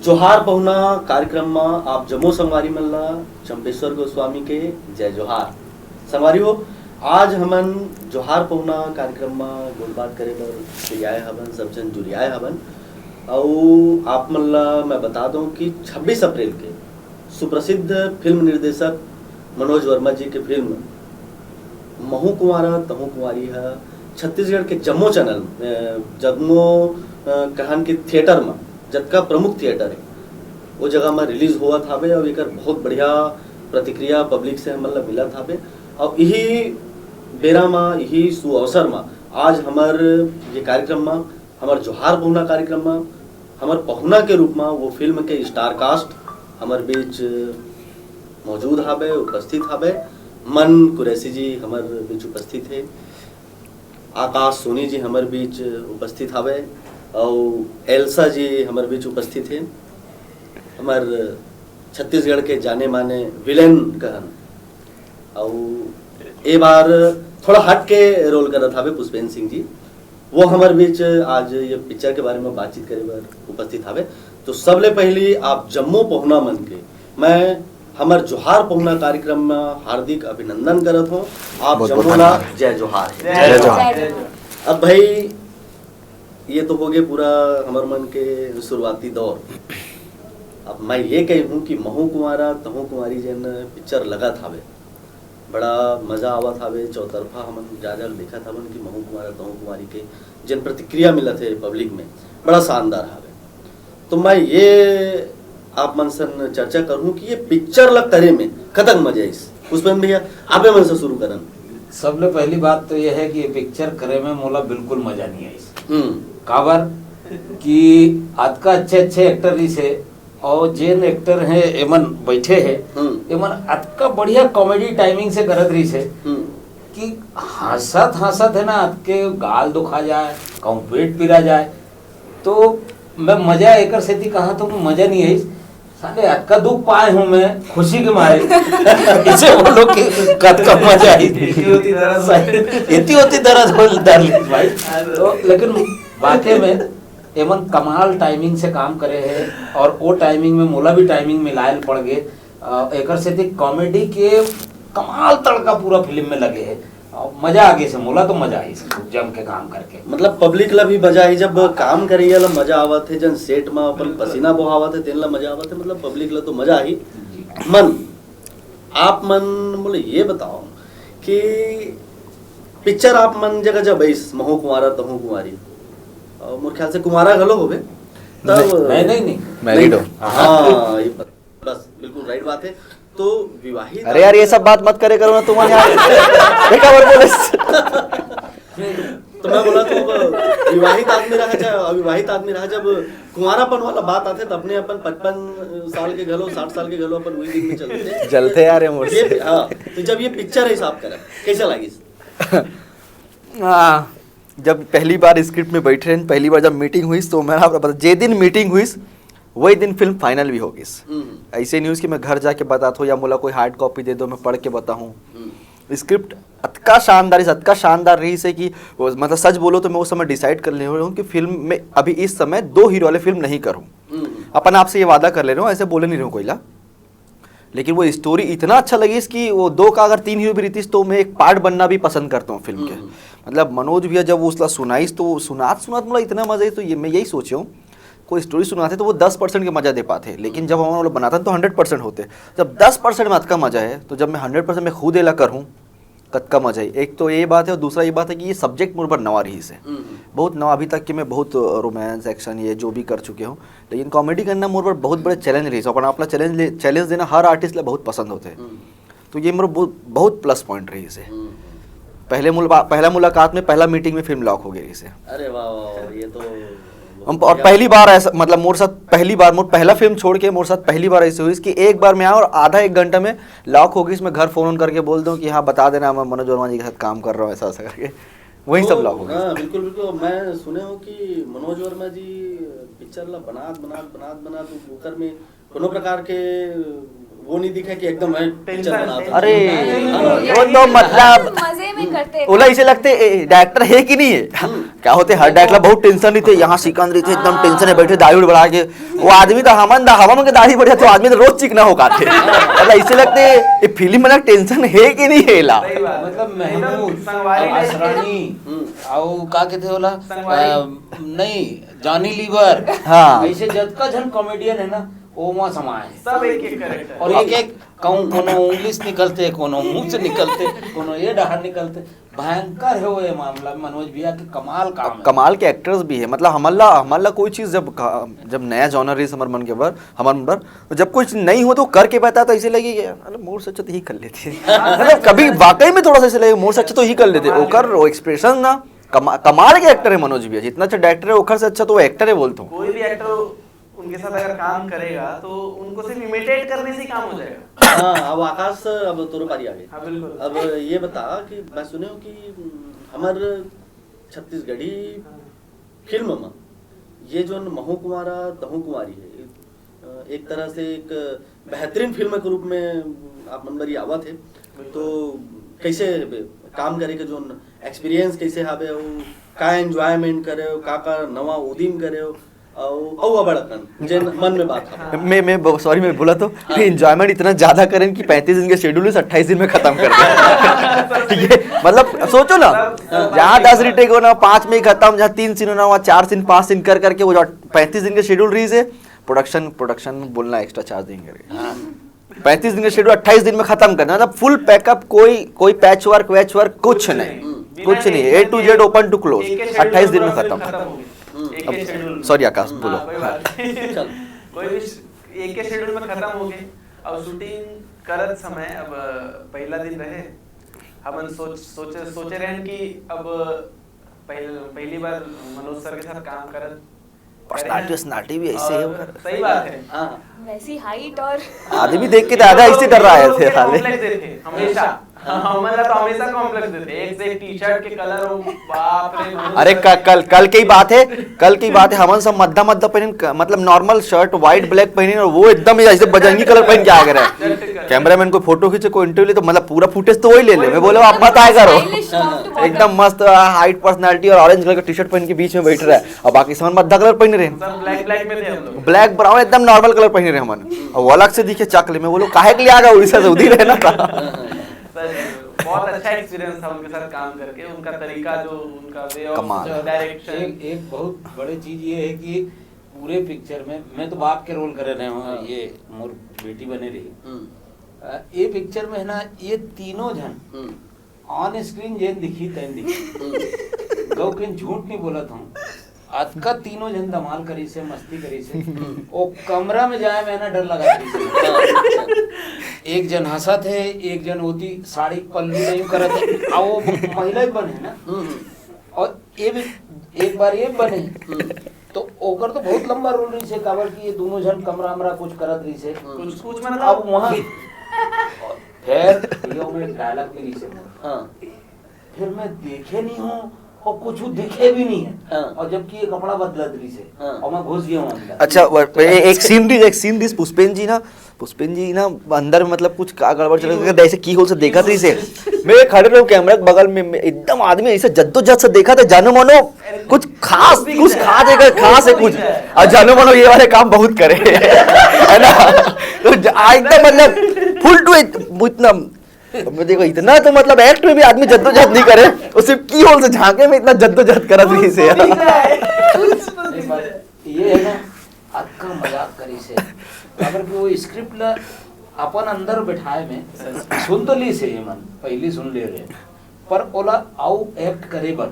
जोहार पहुना कार्यक्रम में आप जम्मू संगवारी मल्ला चंपेश्वर गोस्वामी के जय जोहार। संगवारी हो, आज हमन जोहार पहुना कार्यक्रम में गोलबात करे बर आए हवन, सब जन जुड़ियाए हवन। और आप मल्ला मैं बता दूं कि 26 अप्रैल के सुप्रसिद्ध फिल्म निर्देशक मनोज वर्मा जी के फिल्म महू कुंवारा तहू कुंवारी है छत्तीसगढ़ के जम्मू चैनल जम्मू कहन के थिएटर में जतका प्रमुख थिएटर है वो जगह में रिलीज हुआ था और एक बहुत बढ़िया प्रतिक्रिया पब्लिक से मतलब मिला था। और यही बेरा में यही सुअवसर में आज हमार ये कार्यक्रम में हमार जोहार पहुना कार्यक्रम में हमार पहुना के रूप में वो फिल्म के स्टार कास्ट हमार बीच मौजूद हावे, उपस्थित हावे। मन कुरैसी जी हमार बीच उपस्थित है, आकाश सोनी जी हमार बीच उपस्थित हावे और एल्सा जी हमारे बीच उपस्थित हैं। हमार छत्तीसगढ़ के जाने माने विलेन कहन और ए बार थोड़ा हट के रोल कर रहा था पुष्पेंद्र सिंह जी, वो हमारे बीच आज ये पिक्चर के बारे में बातचीत करे बार उपस्थित हावे। तो सबले पहली आप जम्मू पहुना मन के मैं हमार जोहार पहुना कार्यक्रम में हार्दिक अभिनंदन करत हूँ। आप जम्मूला जय जोहार है। जय जोहार। अब भाई ये तो हो गए पूरा हमारे मन के शुरुआती दौर। अब मैं ये कही हूँ कि महू कुंवारा तहू कुंवारी जन पिक्चर लगा था बड़ा मजा आवा था, चौतरफा हम जा देखा था कि महू कुंवारा तहू कुंवारी के जन प्रतिक्रिया मिला थे पब्लिक में बड़ा शानदार हावे। तो मैं ये आप मन से चर्चा करूँ कि ये पिक्चर लग करे में कतक मजा इस पुष्पेंद्र भैया आपे मन से शुरू करन। सबले पहली बात तो यह है कि ये पिक्चर करे में मोला बिल्कुल मजा नहीं आई। काबर कि आज का अच्छे एक्टर रही से और जेन एक्टर है एमन बैठे है एमन आज का बढ़िया कॉमेडी टाइमिंग से करत रही से कि हंसत है ना आज के गाल दुखा जाए कहूँ पेट पिरा जाए। तो मैं मजा एकर सेती कहा तो मजा नहीं आई। साले आज का दुख पाए हूँ मैं खुशी के मारे इसे बोलो कि कद का मजा आई इतनी होती दर्द भाई। तो लेकिन वाकई में एमन कमाल टाइमिंग से काम करे है और वो टाइमिंग में मोला भी टाइमिंग में लायल पड़ गए। एकर से कॉमेडी के कमाल तड़का पूरा फिल्म में लगे है। मजा आगे से मोला तो मजा आई जम के काम करके। मतलब पब्लिक ला भी मजा आई जब काम करिए ला मजा आवत है, जन सेट में अपन पसीना बहावत है तेन ला मजा आवत है। मतलब पब्लिक ला तो मजा आई। मन आप मन बोले ये बताओ कि पिक्चर आप मन जगह जब इस महू कुंवारा तहू कुंवारी और मोर ख्याल से कुमारा गलो होवे तब नहीं मैरिड हो। हाँ ये बस बिल्कुल राइट बात है। तो विवाहित अरे यार ये सब बात मत करे करो ना तुम यार देखा और बोले तो मैं बोला तो विवाहित आदमी रहा चाहे अविवाहित आदमी रहा जब कुंवारापन वाला बात आते तब अपने अपन 55 साल के गलो 60 साल के गलो अपन वही दिन में चलते यार ये मोर से। हाँ तो जब ये पिक्चर हिसाब करा कैसा लगी? जब पहली बार स्क्रिप्ट में बैठे पहली बार जब मीटिंग हुई तो मैं आपको बता जे दिन मीटिंग हुई वही दिन फिल्म फाइनल भी होगी। ऐसे न्यूज़ कि मैं घर जाके बताता हूँ या मुला कोई हार्ड कॉपी दे दो मैं पढ़ के बताऊँ। स्क्रिप्ट अतका शानदार रही से कि मतलब सच बोलो तो मैं उस समय डिसाइड कर ले रहा हूँ कि फिल्म में अभी इस समय 2 हीरो वाले फिल्म नहीं करूँ। अपन आपसे ये वादा कर ले रहा हूँ, ऐसे बोले नहीं रहा हूँ कोईला। लेकिन वो स्टोरी इतना अच्छा लगी कि वो 2 का अगर 3 हीरो भी रहती तो मैं एक पार्ट बनना भी पसंद करता हूँ फिल्म के। मतलब मनोज भैया जब वो उसला सुनाई तो सुनात मतलब इतना मजा आई। तो ये मैं यही सोचा हूँ कोई स्टोरी सुनाते तो वो 10% के मजा दे पाते, लेकिन जब हम लोग बनाते तो 100% होते। जब 10% में अतका मजा है तो जब मैं 100% में खुद एला करूँ कतका मजा है। एक तो ये बात है और दूसरा ये बात है कि ये सब्जेक्ट मोर पर नवा रही से बहुत नवा। अभी तक कि मैं बहुत रोमांस एक्शन ये जो भी कर चुके हूँ, लेकिन कॉमेडी करना मोर पर बहुत बड़े चैलेंज रही से। अपन अपना चैलेंज देना हर आर्टिस्ट ला बहुत पसंद होते हैं। तो ये मोर बहुत प्लस पॉइंट रही से। पहला मुलाकात में पहला मीटिंग में फिल्म लॉक हो गई से। अरे वाह ये तो और पहली बार ऐसा मतलब मोर साथ पहली बार मोर पहला फिल्म छोड़ के मोर साथ पहली बार ऐसे हुई कि एक बार मैं आया और आधा 1 घंटा में लॉक हो गई। इसमें घर फोन करके बोल दूं कि हाँ बता देना मैं मनोज वर्मा जी के साथ काम कर रहा हूँ ऐसा करके वही सब लॉक हो गया। हाँ बिल्कुल। मैं सुने हूँ कि मनोज वर्मा जी पिक्चर ला बनात ओकर में कोनो प्रकार के वो नहीं दिखा कि एकदम टेंशन बना था। अरे ये वो तो मतलब मजे में करते ओला इसे लगते डायरेक्टर है कि नहीं है। क्या होते हर डायरेक्टर बहुत टेंशन नहीं थे, यहाँ सिकंदरी थे एकदम टेंशन में बैठे दाढ़ी बढ़ा के, वो आदमी तो हवा में दाढ़ी बढ़िया तो आदमी तो रोज चिकना हो पाते। मतलब इसे लगते ये फिल्म में टेंशन है कि नहीं है ला। मतलब महमूद असरानी और का कहते होला नहीं जॉनी लीवर, हाँ। ऐसे जद का जन कॉमेडियन है ना ओमा समाए सब एक एक कैरेक्टर और एक एक कोनो इंग्लिश निकलते, कोनो मुंह से निकलते, कोनो ये डहार निकलते। भयंकर है वो ये मामला। मनोज भैया के कमाल काम है, कमाल के एक्टर्स भी है। मतलब हमारा कोई चीज जब नया जॉनर है हमारे मन के ऊपर हमारे ऊपर, जब कुछ नहीं हो तो करके बता तो ऐसे लगे अरे मोर से अच्छा तो ही कर लेते। मतलब कभी वाकई में थोड़ा सा ऐसे लगे मोर से अच्छा तो ही कर लेते। ओकर वो एक्सप्रेशन ना कमाल के एक्टर है मनोज भैया, जितना अच्छा डायरेक्टर है ओकर से अच्छा तो वो एक्टर है बोलता हूँ। कोई भी एक्टर उनके साथ अगर काम करेगा तो उनको सिर्फ इमिटेट करने से ही काम हो जाएगा। हाँ, अब आकाश अब तोरो पारी आ गई। हाँ बिल्कुल। अब ये बता कि मैं सुने हूँ कि हमार छत्तीसगढ़ी फिल्म में ये जो महू कुमारा दहू कुमारी है, एक तरह से एक बेहतरीन फिल्म के रूप में आप मनबरी आवा थे, तो कैसे काम करे के जो एक्सपीरियंस कैसे हावे हो, का एंजॉयमेंट करे हो, का नवा उदीम करे हो और बड़कन जे मन में बात है। मैं सॉरी मैं बोला तो एंजॉयमेंट इतना ज्यादा करें कि 35 दिन के शेड्यूल 28 दिन में खत्म कर दें। ठीक है, मतलब सोचो ना जहाँ 10 रिटेक होना 5 में ही खत्म, जहाँ 3 सीन होना वहाँ 4 सीन 5 सीन कर करके वो जो 35 दिन के शेड्यूल रही से प्रोडक्शन बोलना एक्स्ट्रा चार्ज देंगे। 35 दिन का शेड्यूल 28 दिन में खत्म करना, मतलब फुल पैकअप, कोई पैच वर्क कुछ नहीं, A to Z open to close 28 दिन में खत्म। सॉरी आकाश बोलो। चल कोई भी एक के शेड्यूल में खत्म हो गए। अब शूटिंग करत समय अब पहला दिन रहे, हम सोचे रहे कि अब पहली बार मनोज सर के साथ काम करत, पर्सनालिटी भी ऐसे है। सही बात है। हाँ, वैसी हाइट और आदमी देख के दादा ऐसे डर रहा है थे हमेशा। हमारा तो हमेशा कॉम्प्लेक्स देते, एक से एक टी-शर्ट के कलर हो, बाप रे। अरे कल की बात है हमन सब मद्दा पहन, मतलब नॉर्मल शर्ट व्हाइट ब्लैक पहने और वो एकदम ऐसे बजरंगी कलर पहन के आ गए। कैमरामैन को फोटो खींचे कोई इंटरव्यू ले तो मतलब पूरा फुटेज तो वही ले ले। मैं बोला आप मत आए करो, एकदम मस्त हाइट पर्सनालिटी और ऑरेंज कलर का टी शर्ट पहन के बीच में बैठ रहा है और बाकी सब मद्दा कलर पहन रहे हैं, ब्लैक में थे हम लोग, ब्लैक ब्राउन एकदम नॉर्मल कलर पहने रहे हमन। और वो अलग से दिखे चकले में, बोलो काहे के लिए आ गया उड़ीसा से उधर रहना था। बहुत अच्छा एक्सपीरियंस था उनके साथ काम करके। उनका तरीका जो उनका वे ऑफ डायरेक्शन, एक बहुत बड़ी चीज ये है कि पूरे पिक्चर में मैं तो बाप के रोल कर रहे हूँ, ये मोर बेटी बने रही। ये पिक्चर में है ना ये तीनों जन ऑन स्क्रीन जेन दिखी तैन दिखी, गौ के झूठ नहीं बोला था। आज का तीनों जन धमाल करी से, मस्ती करी से। वो कमरा में जाए मैं ना डर लगा करी से। एक जन हंसा थे, एक जन होती साड़ी पल्लू नहीं करत है, और वो महिला ही बने ना, और ये भी एक बार ये बने तो ओकर तो बहुत लंबा रोल रही से, काबर कि ये दोनों जन कमरा हमरा कुछ करत रही से, कुछ मतलब अब वहाँ फिर यो में डायलॉग भी रही से, फिर मैं देखे नहीं हूँ और कुछ दिखे भी नहीं है, और जबकि ये कपड़ा बदलत रही से, और मैं घुस गया हूँ अंदर। अच्छा एक सीन दिस पुष्पेन जी ना अंदर मतलब कुछ का गड़बड़ चल रहा था, ऐसे की होल से देखा था इसे, मैं खड़े रहो कैमरा के बगल में, एकदम आदमी ऐसे जद्दोजहद से देखा था, जानो मानो कुछ खास है खास है कुछ, और जानो मानो ये वाले काम बहुत करे है ना। तो एकदम मतलब फुल टू इतना देखो, इतना तो मतलब एक्ट में भी आदमी जद्दोजहद नहीं करे, वो सिर्फ की होल से झांके में इतना जद्दोजहद करत रही से। ये है ना अक्का मजाक करी से, अगर कि वो स्क्रिप्ट ला अपन अंदर बैठाए में सुन तो ली से मन पहली सुन ले रहे, पर ओला आउ एक्ट करे बर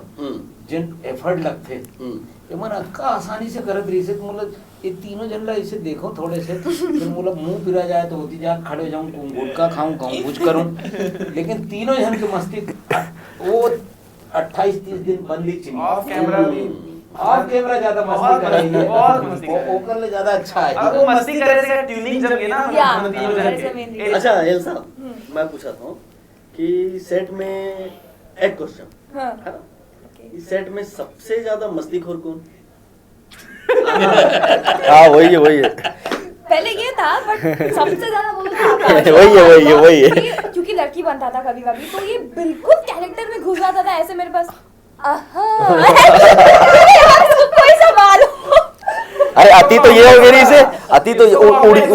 जिन एफर्ट लगथे ये मन अक्का आसानी से करत रही से। मतलब ये तीनों जन ला इसे देखो थोड़े से, फिर मतलब मुंह पिरा जाए तो होती जा खड़े जाऊं, गुटखा खाऊं, कुछ करूं, लेकिन तीनों जन की मस्ती वो 28-30 दिन बंदी चिन्ह ऑफ कैमरा भी, और कैमरा ज्यादा मस्ती कर रही है, बहुत मस्ती कर रही है। ओकर ले ज्यादा अच्छा है। अब वो मस्ती करे से ट्यूनिंग जब ये ना हम तीनों जन के। अच्छा एल साहब, मैं पूछा था कि सेट में एक क्वेश्चन है ना, इस सेट में सबसे ज्यादा मस्तीखोर कौन? हाँ वही है पहले ये था, बट सबसे ज्यादा बोलो तो आकाश। वही है। क्योंकि लड़की बनता था कभी कभी, तो ये बिल्कुल कैरेक्टर में घुस जाता था ऐसे मेरे पास। कोई सवाल हो। अरे अति तो ये हो गई रही से, अति तो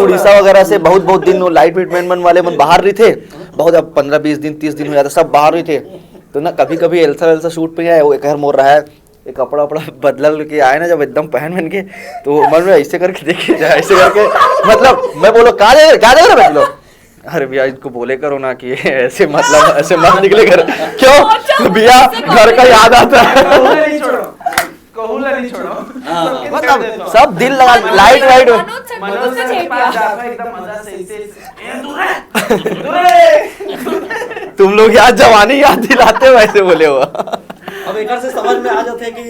उड़ीसा वगैरह से बहुत दिन लाइट वेट मैन वाले मन बाहर रही थे, बहुत अब 15-20 दिन 30 दिन हो जाता, सब बाहर रही थे। तो ना कभी एल्सा शूट पे आए, वो एक मोड़ रहा है, एक कपड़ा बदल के आए ना जब एकदम पहन के, तो मन में ऐसे करके देखे जाए, ऐसे करके मतलब मैं बोलो क्या देगा ना बोलो, अरे भैया इसको बोले करो ना कि ऐसे मतलब ऐसे मत निकले कर, क्यों भैया घर का याद आता है। नहीं छोड़ो मतलब सब दिल लगा लाइट वाइट मनोज से छेड़ दिया एकदम मजा से इसे तुम लोग याद जवानी याद दिलाते हो ऐसे बोले हो। अब एक से समझ में आ जाते हैं कि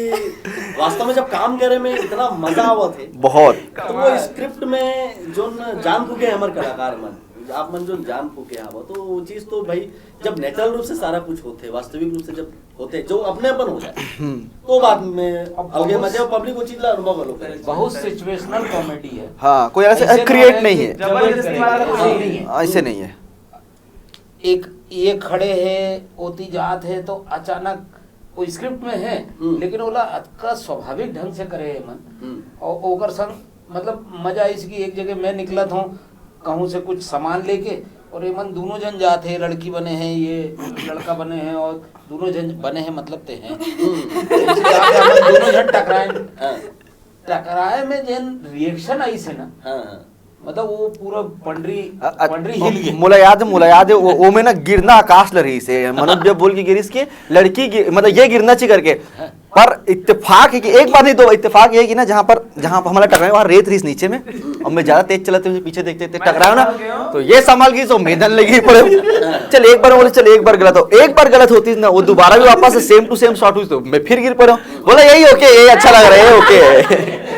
वास्तव में जब काम करे में इतना मजा आवा थे बहुत, तो वो स्क्रिप्ट में जो जान फूके हमारे कलाकार मन आप मन जो जान फूके आवा, तो वो चीज तो भाई जब नेचुरल रूप से सारा कुछ होते, वास्तविक रूप से जब होते, जो अपने अपन हो जाए तो बाद में अलगे मजे पब्लिक वो चीज ला अनुभव लो करे। बहुत सिचुएशनल कॉमेडी है। हाँ कोई ऐसे क्रिएट नहीं है, जबरदस्ती वाला कुछ नहीं है, ऐसे नहीं है। एक ये खड़े है ओती जात है तो अचानक वो स्क्रिप्ट में है, लेकिन ओला का स्वाभाविक ढंग से करे है मन, और ओकर संग मतलब मजा इसकी एक जगह मैं निकला था कहूँ से कुछ सामान लेके, और ये मन दोनों जन जाते हैं, लड़की बने हैं ये लड़का बने हैं, और दोनों जन बने हैं मतलब ते हैं दोनों जन टकराए में जन रिएक्शन आई से ना, मतलब वो पूरा पंडरी हिल गई। मुला याद है वो में ना गिरना आकाश लगी से मनोज जब बोल के गिरिस के लड़की मतलब ये गिरना चाहिए करके, पर इत्तेफाक है कि एक बार नहीं दो, इत्तेफाक ये है कि ना जहाँ पर हमारा टकराए वहाँ रेत रही नीचे में, और मैं ज्यादा तेज चलाते हुए पीछे देखते टकराया ना, तो ये संभाल गई तो मैदान लगी पड़े। चल एक बार बोले चल एक बार गलत हो, एक बार गलत होती ना वो दोबारा भी वापस सेम टू सेम शॉट हुई तो मैं फिर गिर पड़ा, बोला यही ओके यही अच्छा लग रहा है ओके,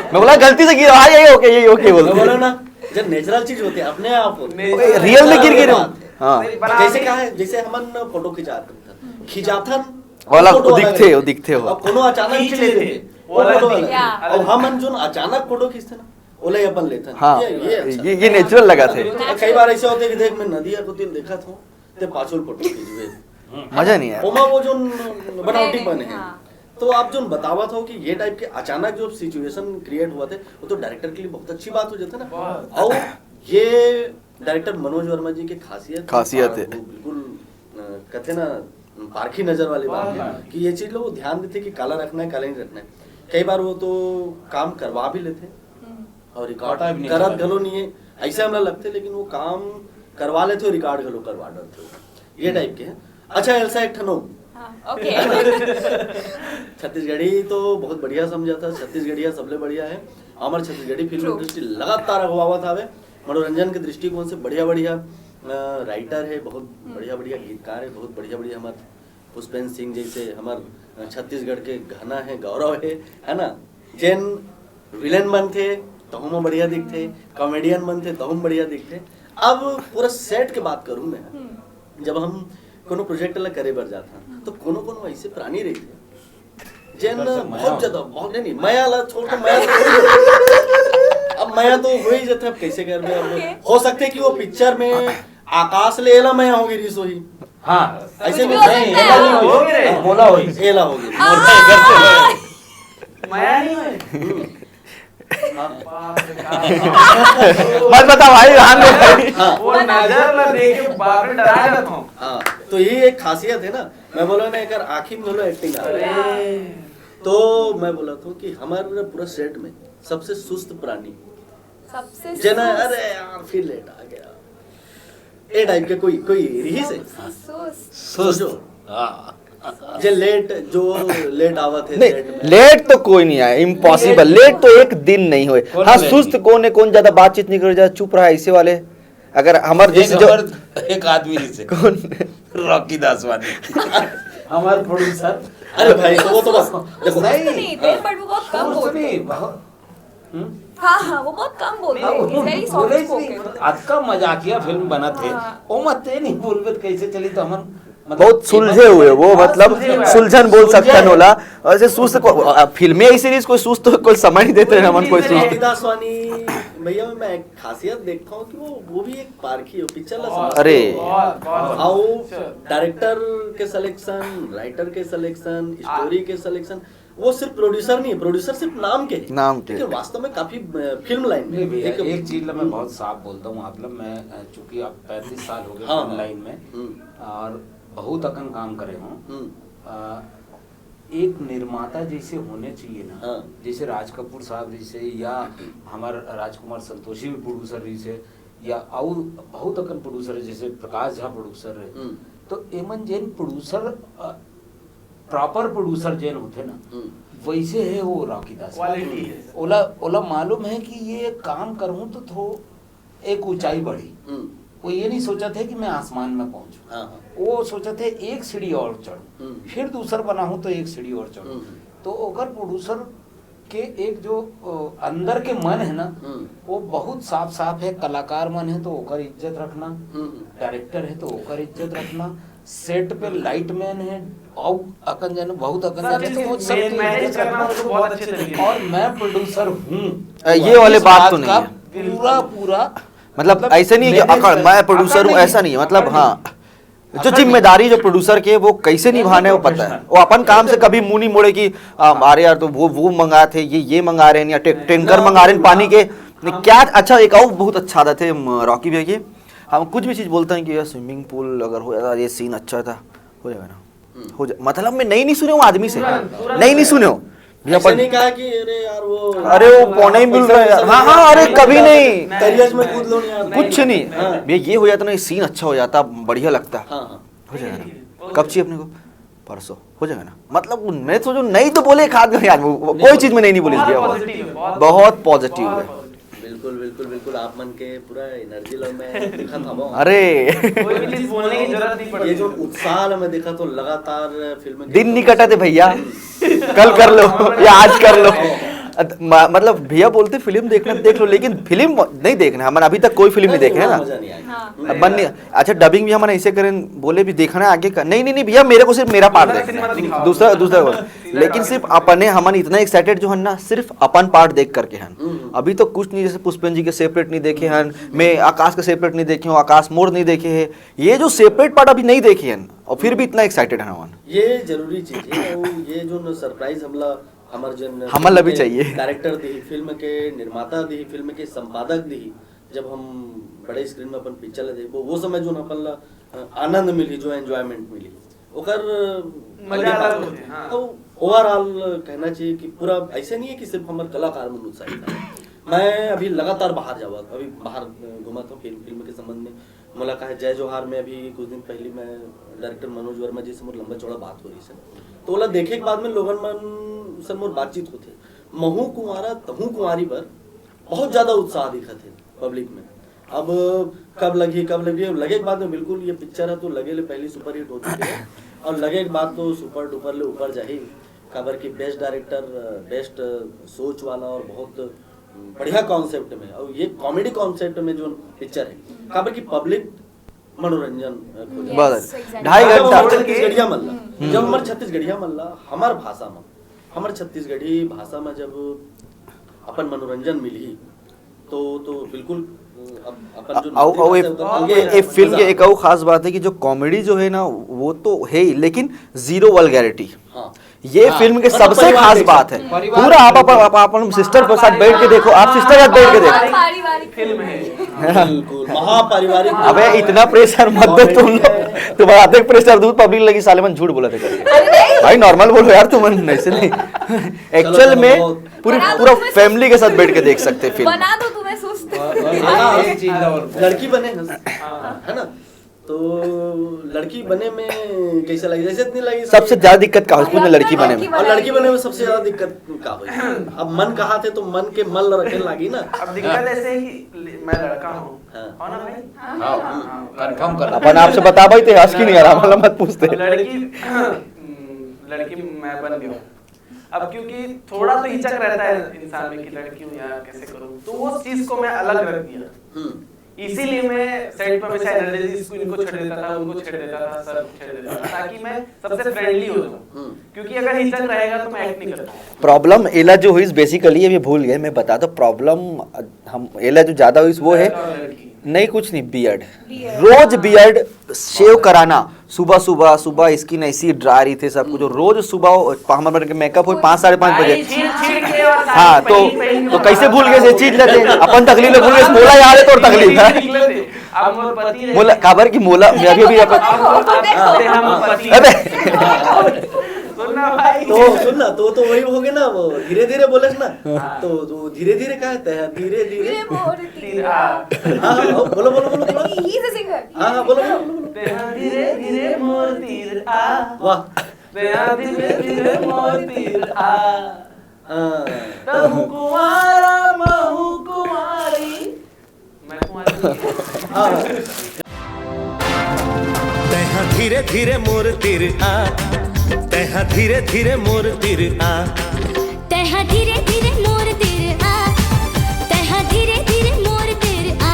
मैं बोला गलती से गिरा यही ओके बोलो ना, जब नेचुरल चीज होती है अपने आप रियल में गिर हाँ जैसे कहा है, जैसे हमन फोटो खिंचाथन वाला दिखते हो अब कोनो अचानक खींच लेते वो फोटो वाला, अब हमन जो अचानक फोटो खींचते ना ओले अपन लेते हाँ ये नेचुरल लगा थे। कई बार ऐसे होते कि देख मैं नदिया को दिन देखा था ते पाछुल फोटो खींचवे मजा नहीं है ओमा वो जो बनावटी बने हैं, तो आप जो बतावा था कि ये टाइप के अचानक जो सिचुएशन क्रिएट हुआ थे वो तो डायरेक्टर के लिए बहुत अच्छी बात हो जाती है ना, और ये डायरेक्टर मनोज वर्मा जी की खासियत है, बिल्कुल कहते ना पारखी नजर वाली बात है कि ये चीज लोग ध्यान देते कि काला रखना है काला नहीं रखना है। कई बार वो तो काम करवा भी लेते और रिकॉर्ड करत गलो नहीं है ऐसे हमें लगते, लेकिन वो काम करवा लेते हो रिकॉर्ड गलो करवा डालते हो, ये टाइप के हैं। अच्छा एल्सा एक ठनो छत्तीसगढ़ी तो बहुत बढ़िया समझा था, छत्तीसगढ़िया सबले बढ़िया है, हमारे छत्तीसगढ़ी फिल्म इंडस्ट्री लगातार अगवावत आवे, मनोरंजन के दृष्टिकोण से बढ़िया राइटर है, बहुत बढ़िया गीतकार है, बहुत बढ़िया हमारे पुष्पेंद्र सिंह जैसे हमारे छत्तीसगढ़ के घना है गौरव है ना, जैन विलेन मन थे तहुम बढ़िया दिखते, कॉमेडियन मन थे तहुम बढ़िया दिखते। अब पूरा सेट के बात करूं मैं, जब हम कोनो प्रोजेक्ट ला करे बर जाता तो कोनो ऐसे प्राणी रही थे जैन बहुत ज्यादा बहुत नहीं माया ला छोड़ के माया अब माया तो हो ही जाता, अब कैसे कर रहे अब हो सकते कि वो पिक्चर में आकाश ले एला माया होगी रिसो ही हाँ ऐसे में नहीं मोला होगी एला होगी माया नहीं है मत बता भाई वो नजर ला देख के बाप रे डरा जाता हूं। हाँ तो ये एक खासियत है ना, मैं बोला ना एक आखिर में बोलो एक्टिंग आ रही है, तो मैं बोला था कि हमारे पूरा सेट में सबसे सुस्त प्राणी सबसे जना, अरे यार फिर लेट आ गया ए टाइप के कोई रही से सुस्त जे लेट आवत है नहीं, लेट तो कोई नहीं आया, इम्पॉसिबल, लेट तो एक दिन नहीं हुए। हाँ सुस्त कौन ज्यादा बातचीत नहीं कर, ज्यादा चुप रहा ऐसे वाले, अगर हमारे जैसे जो एक आदमी से कौन रॉकी दासवानी हमारे प्रोड्यूसर, अरे भाई तो वो तो बस देखो नहीं थे, बट वो बहुत कम बोलते हैं। हाँ वो बहुत कम बोलते हैं, he's very soft spoken। आज का मजाकिया फिल्म बना थे ओ मत नहीं बोलबे कैसे चली, तो हमन बहुत सुलझे हुए वो, मतलब सुलझे हुए। सुलझन बोल सकते हैं सुलझे। नोला। ऐसे सुस्त फिल्में ऐसी सीरीज कोई सुस्त कोई समझ नहीं देते हैं हमन कोई सुस्त। रॉकीदास वानी भैया में मैं एक खासियत देखता हूँ कि वो भी एक पारखी है पिक्चर ला। अरे। आओ डायरेक्टर के सिलेक्शन, राइटर के सिलेक्शन, स्टोरी के सिलेक्शन, वो सिर्फ प्रोड्यूसर नहीं है, प्रोड्यूसर सिर्फ नाम के हैं। नाम के। लेकिन वास्तव में काफी फिल्म लाइन नहीं भैया, में एक चीज मैं बहुत साफ बोलता हूँ आप लोग, मैं चूंकि अब 35 साल हो गए हाँ, फिल्म लाइन में और बहुत अकन काम करे हूँ। एक निर्माता जैसे होने चाहिए ना, हाँ। जैसे राज कपूर साहब जी से या हमारे राजकुमार संतोषी भी प्रोड्यूसर जी से, या और बहुत अकन प्रोड्यूसर है जैसे प्रकाश झा प्रोड्यूसर है, तो एमन Jain producer proper producer Jain होते ना, वैसे है वो रॉकीदास। क्वालिटी है। ओला मालूम है कि ये काम करूं तो एक ऊंचाई बढ़ी। वो ये नहीं सोचा थे कि मैं आसमान में पहुंचूं। हाँ, हाँ। वो सोचा थे एक सीढ़ी और चढ़ूं, फिर दूसर बना हूं तो एक सीढ़ी और चढ़ूं। तो अगर प्रोड्यूसर के एक जो अंदर के मन है ना, वो बहुत साफ साफ है। कलाकार मन है तो ओकर इज्जत रखना, डायरेक्टर है तो ओकर इज्जत रखना, सेट पे लाइट मैन है और अकन जाने बहुत अकन जाने तो वो सब मैनेज करना उसको बहुत अच्छे तरीके से। और मैं प्रोड्यूसर हूँ, ये वाले इस बात तो नहीं का है। पूरा मतलब ऐसे नहीं है कि मैनेज कर- मैं प्रोड्यूसर अकड़ हूँ, नहीं। ऐसा नहीं है। मतलब अकड़ हाँ, नहीं। जो अकड़ जिम्मेदारी जो प्रोड्यूसर के वो कैसे निभाना है वो पता है। वो अपन काम से कभी मुंह नहीं मोड़े कि अरे यार तो वो मंगाए थे, ये मंगा रहे हैं या टैंकर मंगा रहे हैं पानी के क्या। अच्छा एक और बहुत अच्छा आदत है रॉकी भैया की, हम कुछ भी चीज़ बोलते हैं कि यार स्विमिंग पूल अगर हो जाता, ये सीन अच्छा था, हो जाएगा ना, हो जाए। मतलब मैं नहीं सुने हूँ आदमी से, नहीं सुने हो भैया ऐसे नहीं कहा कि अरे यार वो पौने ही मिल रहा है यार। हाँ हाँ, अरे कभी नहीं, करियर में कूद लो नहीं यार। कुछ नहीं भैया। ये हो जाता ना, सीन अच्छा हो जाता, बढ़िया लगता, हाँ, हाँ। हो जाएगा ना। कब चाहिए अपने को? परसों हो जाएगा ना। मतलब मैं सोचो नहीं तो बोले एक आध यार, कोई चीज में नहीं बोली भैया, बहुत पॉजिटिव है। बिल्कुल बिल्कुल बिल्कुल, आप मन के पूरा एनर्जी लो मैं दिखा था। अरे कोई भी चीज बोलने की जरूरत नहीं पड़ती। ये जो उत्साह मैं देखा तो लगातार फिल्म दिन नहीं कटा थे भैया, कल कर लो या आज कर लो। मतलब भैया बोलते फिल्म देखना देख लो, लेकिन फिल्म नहीं देखना। हमारे अभी तक कोई फिल्म नहीं देखे है ना। मजा नहीं आया। हाँ। मन नहीं। अच्छा डबिंग भी हमारे ऐसे करें, बोले भी देखना है आगे का, नहीं भैया मेरे को सिर्फ मेरा पार्ट देखना है, दूसरा लेकिन सिर्फ अपने हमन इतना एक्साइटेड जो है ना, सिर्फ अपन पार्ट देख करके हैं। अभी तो कुछ नहीं, जैसे पुष्पन जी के सेपरेट नहीं देखे हैं, मैं आकाश के सेपरेट नहीं देखे हूँ, आकाश मोर नहीं देखे हैं, ये जो सेपरेट पार्ट अभी नहीं देखे हैं और फिर भी इतना एक्साइटेड है हमन। ये जरूरी चीज है। और ये जो सरप्राइज हमला हमर जन हमन ला भी चाहिए। डायरेक्टर दी, फिल्म के निर्माता दी, फिल्म के संपादक दी, जब हम बड़े स्क्रीन में अपन पिक्चर ला देखो वो समय जो अपन ला आनंद मिली, जो एंजॉयमेंट मिली, ओकर मजा अलग होते हैं। हाँ। तो ओवरऑल कहना चाहिए कि पूरा ऐसे नहीं है कि सिर्फ हमारे कलाकार में उत्साहित है। मैं अभी लगातार बाहर जावा, अभी बाहर घूमा था फिल्म के संबंध में मुलाकात है। जय जोहार में अभी कुछ दिन पहले मैं डायरेक्टर मनोज वर्मा जी से मोर लंबा चौड़ा बात हो रही है, तो ओला देखे के बाद में लोगन मन से मोर बातचीत होते, महू कुंवारा तहू कुंवारी पर बहुत ज्यादा उत्साह दिखा थे पब्लिक में। अब कब लगे के बाद में बिल्कुल ये पिक्चर है तो लगे ले पहली सुपर हिट हो चुकी है, और लगे के बाद तो सुपर डुपर ले ऊपर जाही। खबर की बेस्ट डायरेक्टर, बेस्ट सोच वाला और बहुत बढ़िया कॉन्सेप्ट में, और ये कॉमेडी कॉन्सेप्ट में जो पिक्चर है, खबर की पब्लिक मनोरंजन बस 2.5 घंटा छत्तीसगढ़िया मल्ला, जब हमारे छत्तीसगढ़िया मल्ला हमार भाषा में, हमारे छत्तीसगढ़ी भाषा में जब अपन मनोरंजन मिली तो बिल्कुल अपन जो फिल्म की एक और खास बात है कि जो कॉमेडी जो है ना वो तो है ही, लेकिन जीरो वल्गैरिटी। हाँ। ये फिल्म के सबसे खास बात है। पूरा आप अपन सिस्टर के साथ बैठ के देखो, आप सिस्टर के साथ बैठ के देखो, पारिवारिक फिल्म है। बिल्कुल महापारिवारिक। अबे इतना प्रेशर मत दो तुम लोग, तुम्हारा अधिक प्रेशर दूध पब्लिक लगी, साले मन झूठ बोला थे करके। भाई नॉर्मल बोलो यार, तुम ऐसे नहीं। एक्चुअल में पूरा फैमिली के साथ बैठ के देख सकते हैं फिल्म। बना दो तुम्हें सुस्त। एक चीज और लड़की बने है ना, तो लड़की बने में कैसा लगी? जैसे इतनी लगी सबसे ज्यादा दिक्कत का उसमें लड़की बने में, और लड़की बने में सबसे ज्यादा दिक्कत का हुई। अब मन कहा थे तो मन के मल रखने लगी ना। अब दिक्कत ऐसे है कि मैं लड़का हूँ, हाँ। हो ना भाई? कंफर्म कर अपन आपसे बता भाई थे, हंस की नहीं आ रहा, मतलब मत पूछते। लड़की मैं बन गया। अब क्योंकि थोड़ा तो हिचक रहता है इंसान में कि लड़की हूँ यार कैसे करूँ, तो वो चीज को मैं अलग रख दिया। इसीलिए मैं सेट पे हमेशा एनर्जी इनको छेड़ देता था, उनको छेड़ देता था, सब छेड़ देता था, ताकि मैं सबसे फ्रेंडली हो जाऊं, क्योंकि अगर हिचक रहेगा तो मैं एक्ट नहीं करता। प्रॉब्लम एला जो हुई बेसिकली, अभी भूल गए मैं बता दो प्रॉब्लम, हम एला जो ज्यादा हुई वो है नहीं कुछ नहीं, बियर्ड, रोज बियर्ड शेव कराना, सुबह सुबह सुबह स्किन ऐसी ड्राई रही थी सब कुछ, रोज सुबह हमारे मेकअप हो 5 साढ़े 5 बजे। हाँ तो कैसे भूल गए से चीज लेते अपन तकलीफ भूल गए, मोला याद है तो तकलीफ है मोला खबर की मोला मैं अभी तो सुनना तो वही हो गया ना, वो धीरे धीरे बोले ना, तो धीरे धीरे कहते हैं धीरे धीरे। हाँ बोलो बोलो बोलो बोलो, ही इज अ सिंगर। हाँ बोलो बोलो धीरे धीरे मोर तीर आ, वाह, धीरे धीरे मोर तीर आ, तहु कुमारा महु कुमारी, मैं कुमारी। तैहा धीरे धीरे मोर तीर आ, तैहा धीरे धीरे मोर तीर आ, तैहा धीरे धीरे मोर तीर आ, तैहा धीरे धीरे मोर तीर आ।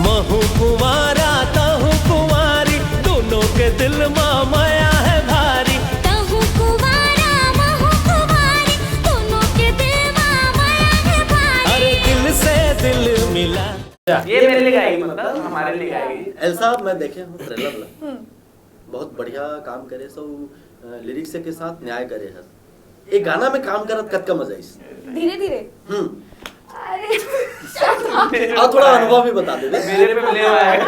महु कुमारा तहु कुमारी, दोनों के दिल में माया है भारी। तहु कुमारा महु कुमारी, दोनों के दिल में माया है भारी। अरे दिल से दिल मिला। ये मेरे लिए गाएगी, मतलब हमारे लिए गाएगी। एल साहब मैं देखे हूँ ट्रेलर बहुत बढ़िया काम करे, सब लिरिक्स के साथ न्याय करे है। एक गाना में काम करत कत का मजा इस धीरे धीरे। अरे और थोड़ा अनुभव भी बता दे मेरे पे ले आएगा।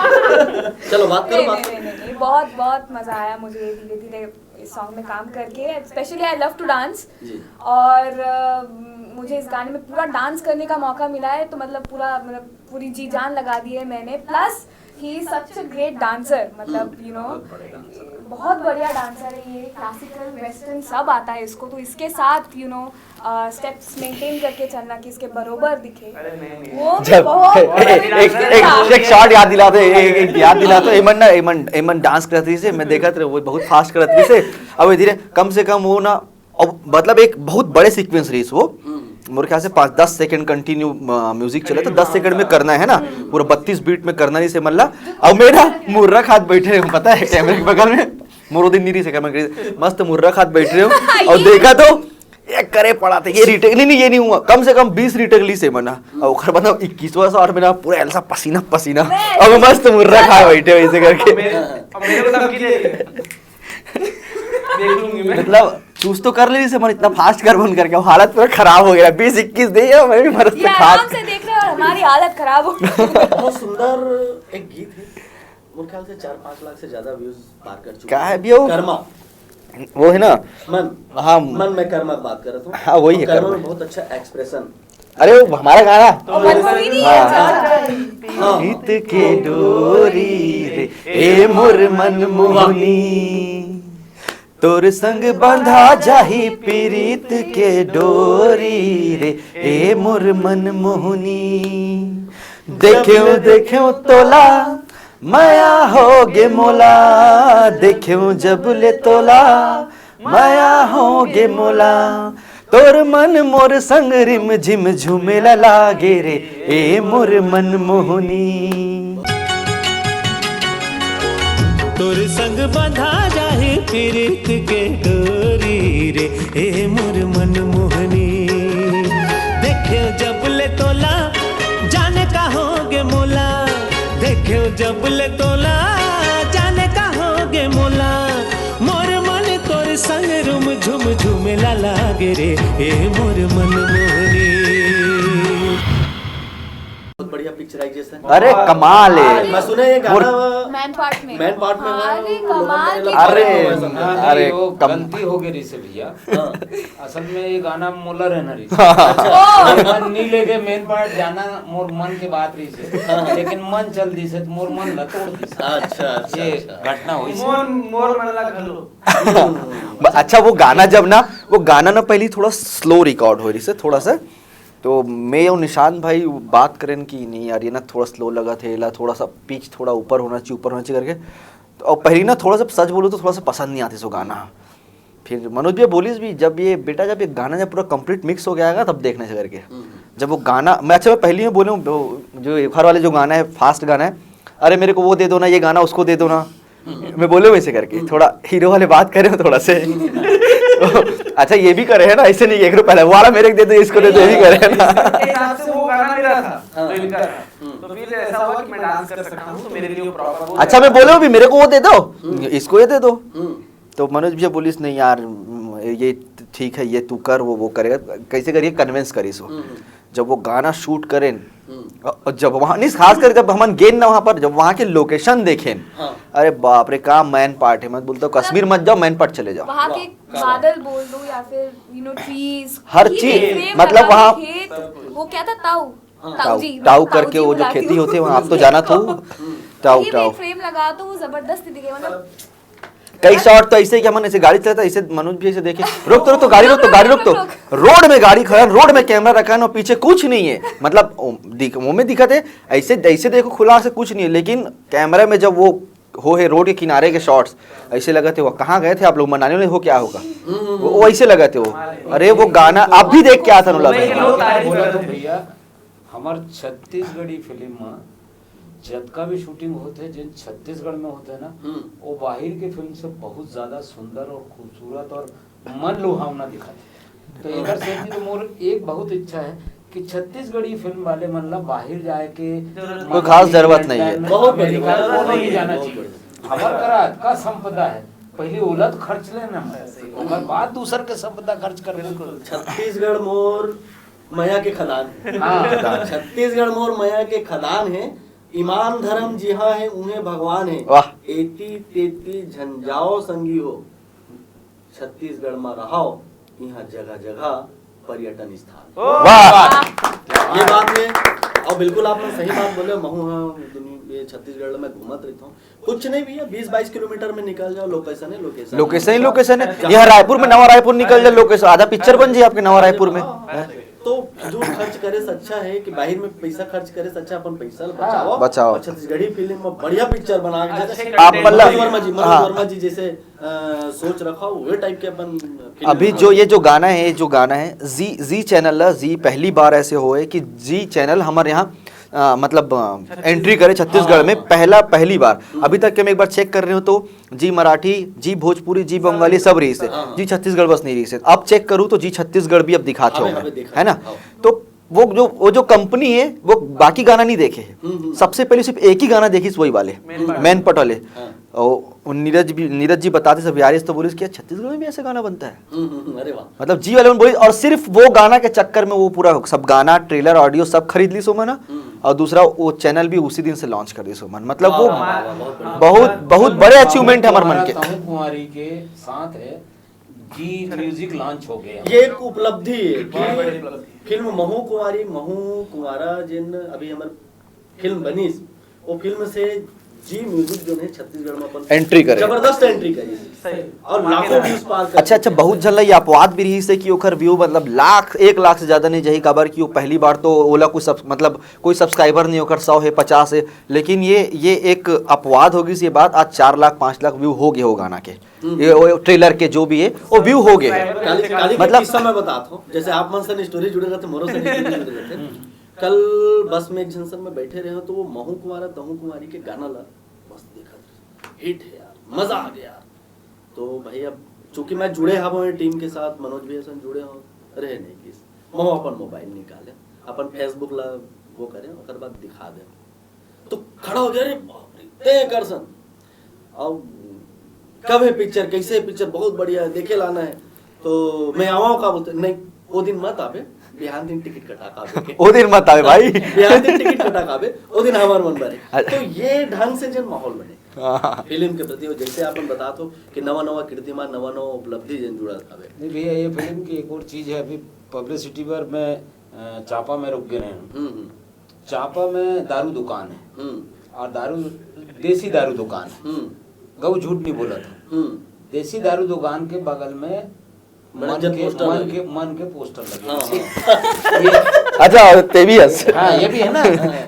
चलो बात करो बात। नहीं, बहुत बहुत मजा आया मुझे धीरे धीरे इस सॉन्ग में काम करके। Specially I love to dance, और मुझे इस गाने में पूरा डांस करने का मौका मिला है, तो मतलब पूरी जी जान लगा दी है मैंने। Plus he is such a great dancer, मतलब यू नो बहुत बढ़िया डांसर है ये, क्लासिकल वेस्टर्न सब आता है इसको, तो इसके साथ यू नो स्टेप्स मेंटेन करके चलना कि इसके बरोबर दिखे, वो जब बहुत एक शॉट याद दिलाते, एक याद दिलाते, एमन डांस करती से मैं देखा था, वो बहुत फास्ट करती से, अब धीरे कम से कम वो ना, अब मतलब एक बहुत बड़े सीक्वेंस रही वो, मेरे ख्याल से 5-10 सेकंड कंटिन्यू म्यूजिक चला, तो 10 सेकंड में करना है ना, पूरा 32 बीट में करना नहीं से मल्ला। अब मेरा मुर्रा खात बैठे हो, पता है कैमरे के बगल में मोरोदिन नीरी से कैमरा मस्त मुर्रा खात बैठ रहे हो, और देखा तो ये करे पड़ा था, ये रिटेक नहीं ये नहीं हुआ, कम से कम 20 रिटेक ली से मना, और ओखर मतलब 21वां शॉट में ना पूरा ऐसा पसीना पसीना, अब मस्त मुर्रा खा बैठे वैसे करके, मतलब चूज तो कर ली से मन, इतना फास्ट कर बन करके हालत पूरा खराब हो गया। 20-21 दे मैं भी मरत से आराम से देख रहे हो और हमारी हालत खराब हो गई। बहुत सुंदर एक गीत है, मेरे ख्याल से 4-5 लाख से ज्यादा व्यूज पार कर चुका क्या है भी वो कर्मा, वो है ना मन, हाँ मन में कर्मा की बात कर रहा हूँ। हाँ वही है कर्मा कर्मा। में बहुत अच्छा एक्सप्रेशन, अरे वो हमारा गाना मनमोही नहीं है, गीत के डोरी रे ए मोर मनमोहनी, तोर संग बंधा जाही पीरीत के डोरी रे ए मोर मनमोहनी, देख्यो देख्यो तोला माया हो गे मोला, देख्यो जब ले तोला माया हो गे मोला, तोर मन मोर संग रिम झिम झुमेला लागे रे ए मोर मनमोहनी, तोर संग बंधा जाही पीरित के डोरी रे ए मोर मनमोहनी, देखे जब ले तोला जाने का होगे मोला, देखे जब ले तोला जाने का होगे मोला, मोर मन तोर संग रुम झुम झुमेला लागे रे ए मोर मनमोहनी। बहुत बढ़िया पिक्चराइजेशन। अरे कमाल है। मैं सुने ये गाना मैन पार्ट में अरे कमाल की अरे अरे वो गलती हो गई रिसे भैया, असल में ये गाना मोलर है ना रिसे, मन नहीं लेके मेन पार्ट जाना मोर मन के बात रही से, लेकिन मन चल दी से मोर मन लतोड़ दी से। अच्छा ये घटना हुई से। मोर मन ला घलो। अच्छा वो गाना जब ना, वो गाना ना पहले थोड़ा स्लो रिकॉर्ड हो रही से थोड़ा सा, तो मैं और निशान भाई बात करें कि नहीं यार ये ना थोड़ा स्लो लगा थे, थोड़ा सा पिच थोड़ा ऊपर होना चाहिए करके, तो और पहली ना थोड़ा सा सच बोलूँ तो थोड़ा सा पसंद नहीं आती सो गाना, फिर मनोज भैया बोलीस भी जब ये बेटा जब ये गाना जब पूरा कंप्लीट मिक्स हो गया है तब देखने से करके जब वो गाना मैं पहले ही बोलूँ जो घर वाले जो गाना है फास्ट गाना है, अरे मेरे को वो दे दो ना, ये गाना उसको दे दो ना, मैं बोले वैसे करके थोड़ा हीरो वाले बात करे थोड़ा से अच्छा ये भी करे है ना, ऐसे नहीं 1 रुपया पहले वाला मेरे को दे दो इसको दे दो, ये भी करे है ना। हिसाब से वो गाना मेरा था जो इनका था, तो फिर ऐसा हुआ कि मैं डांस कर सकता हूँ, तो मेरे लिए प्रॉपर अच्छा मैं बोले भी मेरे को वो दे दो, इसको ये दे दो, तो मनोज भैया बोलिस नहीं यार ये ठीक है ये तू कर, वो करेगा, कैसे करिए कन्विंस करीस वो। जब वो गाना शूट करें और जब वहाँ नहीं खास कर जब हम गेन ना वहाँ पर जब वहाँ के लोकेशन देखें, अरे बाप रे क्या मैन पार्ट है, मैं बोलता हूँ कश्मीर मत जाओ मैन पार्ट चले जाओ। वहाँ के बादल बोल दो या फिर ट्रीज हर चीज मतलब वहाँ वो क्या था ताऊ टाऊ करके वो जो खेती होती है वहाँ आप तो जाना था टाऊ फ्रेम लगा तो वो जबरदस्त दिखे, मतलब कई शॉट तो ऐसे कि हम ऐसे गाड़ी चलाता ऐसे मनोज भी ऐसे देखे रोक तो गाड़ी रोक तो रोड में गाड़ी खड़ा, रोड में कैमरा रखा है और पीछे कुछ नहीं है, मतलब मुंह में दिखा थे ऐसे देखो खुला से कुछ नहीं है, लेकिन कैमरे में जब वो हो है रोड के किनारे के शॉट्स ऐसे लगा थे वो कहाँ गए थे आप लोग मनाने हो क्या होगा वो ऐसे लगा थे वो, अरे वो गाना अब भी देख के आता भैया हमार छत्तीसगढ़ी फिल्म में जब का भी शूटिंग होते हैं जिन छत्तीसगढ़ में होते हैं ना वो बाहर के फिल्म से बहुत ज्यादा सुंदर और खूबसूरत और मन लुभावना दिखाते। तो इधर से तो मोर एक बहुत इच्छा है कि छत्तीसगढ़ी फिल्म वाले मतलब बाहर जाए के कोई खास जरूरत नहीं है, बहुत नहीं जाना चाहिए। हमार करात का संपदा है, पहले उलट खर्च लेना और बाद दूसर के संपदा खर्च कर। छत्तीसगढ़ मोर माया के खदान है, छत्तीसगढ़ मोर माया के खदान है, ईमान धर्म जिहा है उन्हें भगवान है, एती तेती झंझाओ संगी हो, छत्तीसगढ़ में रहो यहाँ जगह जगह पर्यटन स्थान। ये बात है और बिल्कुल आपने सही बात बोले, महू ये छत्तीसगढ़ में घूमत रहता हूँ, कुछ नहीं भैया 20-22 किलोमीटर में निकल जाओ, लोकेशन है यहाँ रायपुर में नवा रायपुर निकल जाए लोकेशन, आधा पिक्चर बन जाए आपके नवा रायपुर में। तो जो खर्च करे से अच्छा है कि बाहर में पैसा खर्च करे से अच्छा अपन पैसा बचाओ और छत्तीसगढ़ी फिल्म में बढ़िया पिक्चर बना के आप मनोज वर्मा जी जैसे सोच रखा वो टाइप के अपन अभी जो ये जो गाना है जी चैनल जी पहली बार ऐसे होए कि जी चैनल हमारे यहाँ मतलब एंट्री करे छत्तीसगढ़ में पहली बार। अभी तक के मैं एक बार चेक कर रहे हो तो जी मराठी, जी भोजपुरी, जी बंगाली सब रही से, जी छत्तीसगढ़ बस नहीं रही से। अब चेक करूँ तो जी छत्तीसगढ़ भी अब दिखाते होंगे, है ना। तो वो जो कंपनी है वो बाकी गाना नहीं देखे, सबसे पहले सिर्फ एक ही गाना देखी वही वाले मैन पट वाले। और नीरज जी बताते सब यार तो बोले कि छत्तीसगढ़ में भी ऐसा गाना बनता है, अरे वाह, मतलब जी वाले बोले। और सिर्फ वो गाना के चक्कर में वो पूरा सब गाना ट्रेलर ऑडियो सब खरीद ली सोमन, और दूसरा वो चैनल भी उसी दिन से लॉन्च कर दी सोमन। मतलब वो बहुत बड़े अचीवमेंट है हमारे मन के। कुमारी के साथ है जी म्यूजिक लॉन्च हो गया, ये एक उपलब्धि है कि फिल्म महू कुंवारा जिन अभी हमार फिल्म बनी वो फिल्म से जी म्यूजिक जो है छत्तीसगढ़ में अपन एंट्री करे, जबरदस्त एंट्री करी और लाखों व्यूज पार कर। अच्छा बहुत जल्द ये अपवाद भी रही से कि ओकर व्यू मतलब 1 लाख से ज्यादा नहीं जही खबर कि वो पहली बार तो ओला कुछ मतलब कोई सब्सक्राइबर नहीं होकर 100 है 50 है, लेकिन ये एक अपवाद होगी ये बात। आज 4 लाख 5 लाख व्यू हो गए हो गाना के, ये ट्रेलर के जो भी है वो व्यू हो गए। मतलब मैं बताता हूँ जैसे आप मन से स्टोरी जुड़े रहते मोरो से जुड़े रहते। कल बस में एक जंक्शन में बैठे रहे हो तो वो महू कुंवारा तहू कुंवारी के गाना ला बस देखा हिट है यार, मजा आ गया। तो भाई अब चूंकि मैं जुड़े हूँ टीम के साथ, मनोज भैया से जुड़े हो रहे नहीं किस महू अपन मोबाइल निकाले अपन फेसबुक ला वो करें और बाद दिखा दे तो खड़ा हो गया, अरे बाप रे ते करसन अब कब है पिक्चर, कैसे पिक्चर बहुत बढ़िया है देखे लाना है। तो मैं आवाऊं का बोलते नहीं वो दिन मत आवे, बिहान दिन टिकट कटा काबे ओ दिन मत आवे भाई, बिहान दिन टिकट कटा काबे ओ दिन हमार मन बने। तो ये ढंग से जन माहौल बने फिल्म के प्रति, जैसे आपन बता तो कि नवा कीर्तिमान नवा उपलब्धि जन जुड़ा थावे। नहीं भैया ये फिल्म की एक और चीज है, अभी पब्लिसिटी पर मैं चापा में रुक गए हैं। चापा में दारू दुकान है और देसी दारू दुकान है, गौ झूठ नहीं बोला था। देसी दारू दुकान के बगल में मन के पोस्टर लगे। अच्छा तेवियस, हाँ ये भी है ना।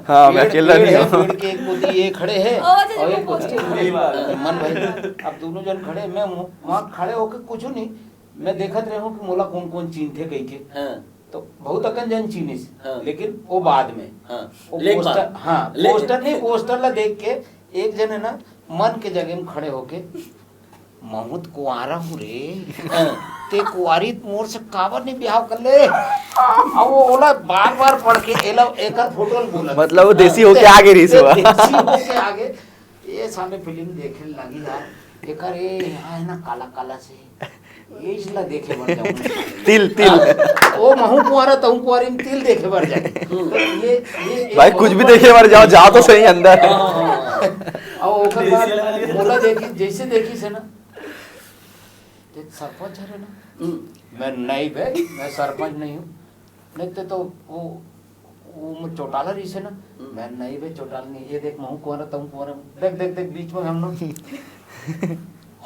हाँ मैं अकेला नहीं हूँ। पेड़ के एक पोती ये खड़े हैं और एक पोती मन भाई, अब दोनों जन खड़े, मैं वहाँ खड़े होकर कुछ नहीं मैं देखत रहे हूँ कि मोला कौन कौन चीन थे कही के हाँ तो बहुत अकन जन चीनिस हाँ। लेकिन वो बाद में हाँ वो लेक पोस्टर बात। हाँ ले- पोस्टर नहीं पोस्टर ला देख के एक जन है ना मन के जगह में खड़े होके महूत कुआरा हूँ रे ते कुआरी मोर से काबर नहीं ब्याह कर ले अब वो ओला बार बार पढ़ के एला एकर फोटो बोला मतलब वो देसी होके आगे रही सुबह। देसी होके आगे ये सामने फिल्म देखे लगी यार एकर ये यहाँ है ना काला काला से ये इसला देखे बढ़ जाऊँ तिल तिल वो महू कुआरा तहू कुआरी में तिल देखे बढ़ जाए तो ये भाई कुछ भी देखे बार जाओ जाओ तो सही अंदर। और ओकर बाद बोला देखी जैसे देखी से ना ते सरपंच है ना मैं नहीं बे मैं सरपंच नहीं हूँ नहीं तो वो चौटाला रही से ना मैं नहीं बे चौटाला नहीं ये देख महू कुआरा तहू कुआरा देख देख देख बीच में हम लोग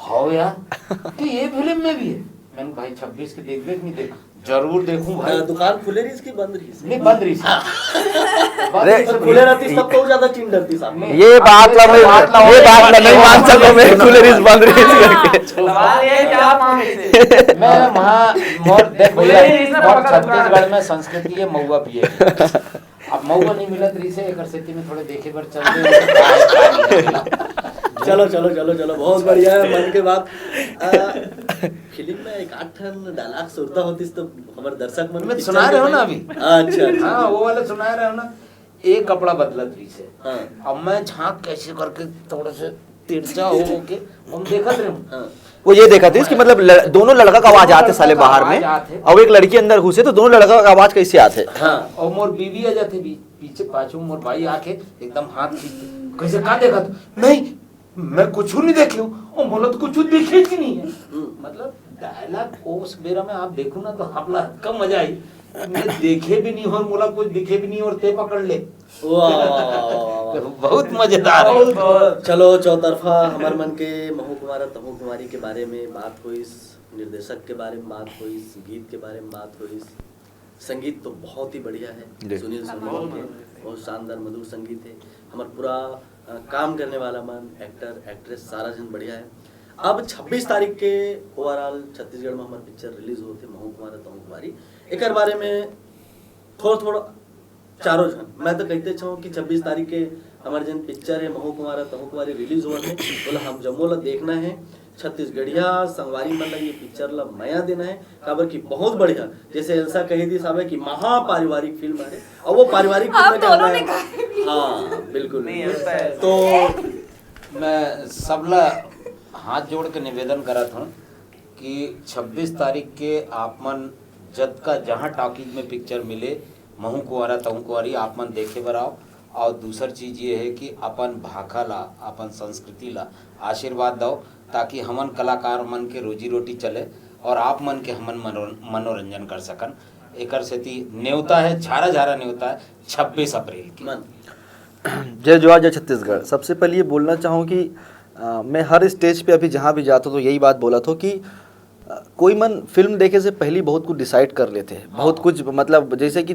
हाँ यार कि ये फिल्म में भी है मैंने भाई 26 के देख नहीं देखा जरूर देखूं भाई दुकान खुले रही इसकी बंद रही नहीं बंद रही अरे, खुले रहती तब तो ज्यादा चिन डरती सामने। ये बात ला नहीं मान सकता मैं खुले रिस बंद रही करके। सवाल ये है कि आप वहाँ कैसे? मैं वहाँ मोर देख भैया खुले रिस ना मोर पकड़ छत्तीसगढ़ में संस्कृति है महुआ पिए अब महुआ नहीं मिलत रही से एकर सेती में थोड़े देखे बर चल चलो चलो चलो चलो बहुत बढ़िया है मन के बात। फिल्म में एक आठ ठन डायलॉग सुनता होती तो हमारे दर्शक मन मैं सुना रहे हो ना अभी अच्छा अच्छा हाँ वो वाले सुना रहे हो ना एक कपड़ा बदलत रही से हाँ अब मैं झांक कैसे करके थोड़े से तिरछा हो के हम देखत रहे हूँ हाँ वो ये देखा था इसकी मतलब दोनों लड़का का आवाज आते साले बाहर में और एक लड़की अंदर घुसे तो दोनों लड़का का आवाज कैसे आते। हाँ और मोर बीवी आ जाती पीछे पाछू मोर भाई आके एकदम हाथ खींचते कैसे का देखा तू नहीं मैं कुछ नहीं देखे हूँ और बोला तो कुछ देखे ही नहीं है मतलब डायलॉग उस बेरा में आप देखो ना तो हमला कम मजा आई मैं देखे भी नहीं और मोला कुछ दिखे भी नहीं और ते पकड़ ले वाह बहुत मजेदार है चलो चौतरफा हमार मन के महू कुमारा तमू कुमारी के बारे में बात हुई, निर्देशक के बारे में बात हुई, गीत के बारे में बात हुई। संगीत तो बहुत ही बढ़िया है, सुनील सोनी के बहुत शानदार मधुर संगीत है। हमारा पूरा काम करने वाला मन एक्टर एक्ट्रेस सारा जन बढ़िया है। अब 26 तारीख के ओवरऑल छत्तीसगढ़ में हमारे पिक्चर रिलीज होते महू कुमारा तमू कुमारी एक बारे में थोड़ा चारों जन मैं तो कहते चाहूँ कि 26 तारीख के हमारे जन पिक्चर है महू कुमारा तमू कुमारी रिलीज हुआ है बोला हम जम्मू ला देखना है छत्तीसगढ़िया संगवारी मतलब ये पिक्चर ला माया देना है काबर की बहुत बढ़िया जैसे एल्सा कही थी साहब कि महापारिवारिक फिल्म है और वो पारिवारिक फिल्म में हाँ बिल्कुल तो मैं सबला हाथ जोड़ के निवेदन करत हूँ कि 26 तारीख के आपमन जद का जहाँ टॉकीज में पिक्चर मिले महू कुंवारा तहू कुंवारी आपमन देखे बर आओ। और दूसर चीज ये है कि अपन भाषा ला अपन संस्कृति ला आशीर्वाद दो ताकि हमन कलाकार मन के रोजी रोटी चले और आप मन के हमन मनोरंजन कर सकन। एकर सेती न्योता है झारा झारा न्योता है 26 अप्रैल की। जय जोहार जय छत्तीसगढ़। सबसे पहले ये बोलना चाहूँ कि मैं हर स्टेज पे अभी जहाँ भी जाता तो यही बात बोला था कि कोई मन फिल्म देखे से पहले बहुत कुछ डिसाइड कर लेते हैं बहुत कुछ मतलब जैसे कि